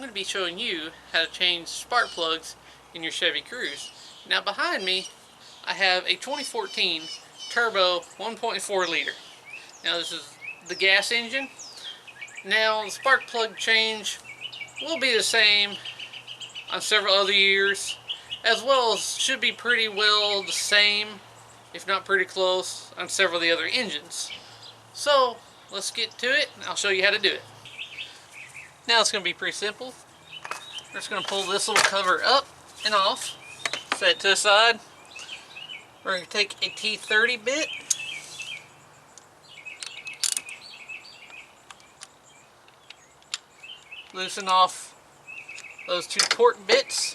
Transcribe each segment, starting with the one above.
going to be showing you how to change spark plugs in your Chevy Cruze. Now behind me I have a 2014 turbo 1.4 liter. Now this is the gas engine. Now the spark plug change will be the same on several other years, as well as should be pretty well the same, if not pretty close, on several of the other engines. So let's get to it and I'll show you how to do it. Now it's going to be pretty simple. We're just going to pull this little cover up and off, set it to the side. We're going to take a T30 bit, loosen off those two torque bits,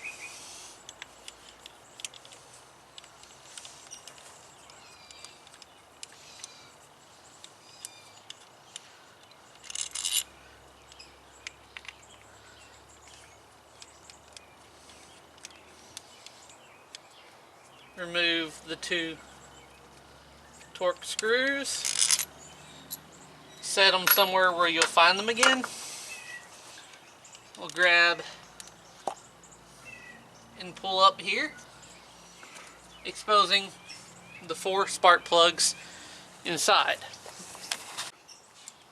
remove the two torque screws, set them somewhere where you'll find them again. We'll grab and pull up here, exposing the 4 spark plugs inside.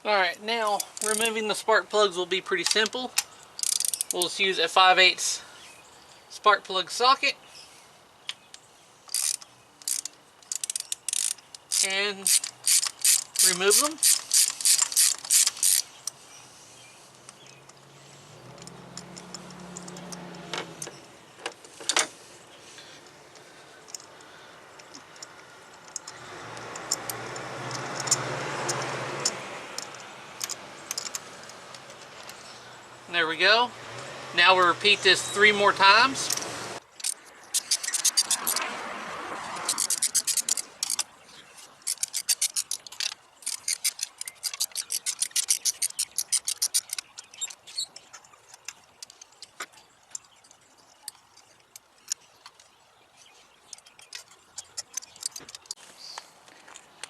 Alright, now removing the spark plugs will be pretty simple. We'll just use a 5/8 spark plug socket and remove them. There we go. Now we'll repeat this 3 more times.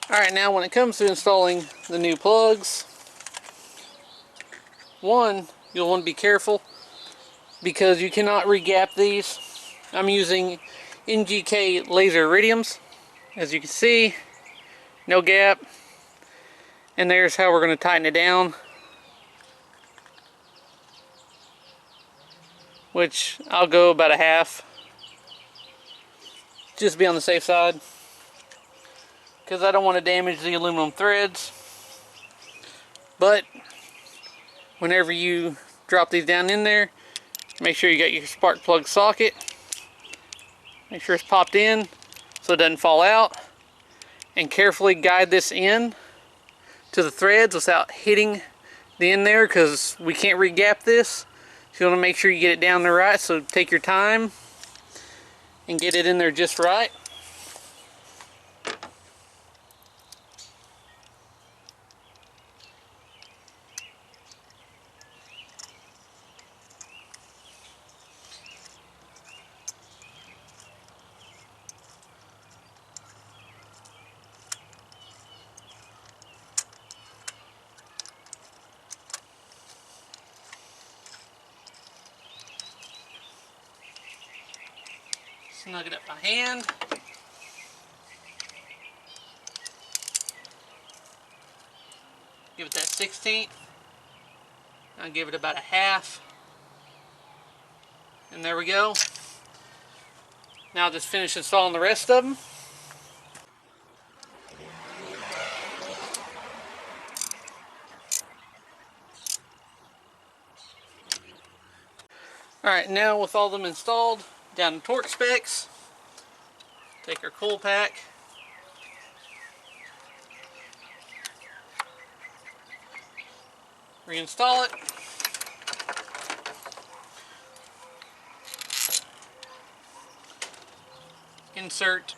Alright, now when it comes to installing the new plugs, one, you'll want to be careful because you cannot re-gap these. I'm using NGK laser iridiums. As you can see, no gap. And there's how we're going to tighten it down, which I'll go about a half, just to be on the safe side, because I don't want to damage the aluminum threads. But whenever you drop these down in there, make sure you got your spark plug socket. Make sure it's popped in so it doesn't fall out, and carefully guide this in to the threads without hitting the end there, because we can't re-gap this. So you want to make sure you get it down there right, so take your time and get it in there just right. Snug it up by hand. Give it that 1/16. I'll give it about a half. And there we go. Now I'll just finish installing the rest of them. Alright, now with all of them installed, down to torque specs. Take our coil pack, reinstall it, insert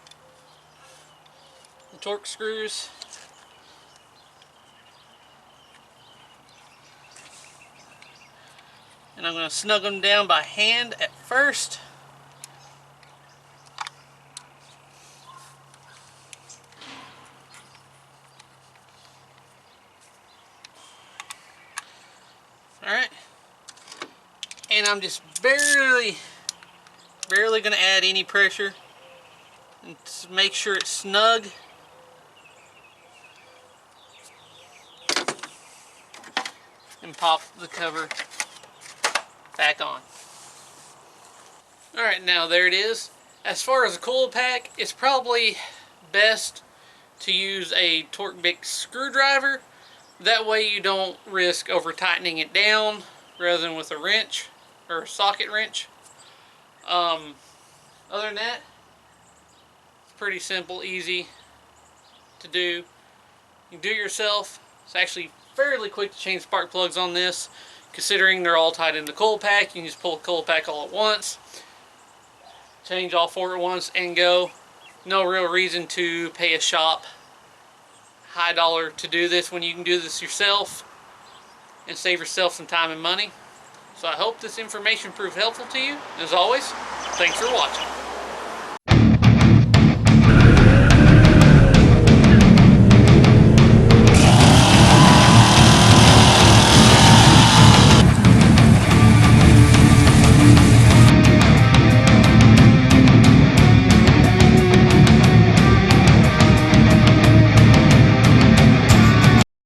the torque screws, and I'm going to snug them down by hand at first. Alright, And I'm just barely going to add any pressure and make sure it's snug. And pop the cover back on. Alright, now there it is. As far as a coil pack, it's probably best to use a torque bic screwdriver. That way you don't risk over tightening it down rather than with a wrench or a socket wrench. Other than that, it's pretty simple, easy to do. You can do it yourself. It's actually fairly quick to change spark plugs on this, considering they're all tied in the coil pack. You can just pull the coil pack all at once, change all 4 at once, and go. No real reason to pay a shop high dollar to do this when you can do this yourself and save yourself some time and money. So I hope this information proved helpful to you. As always, thanks for watching.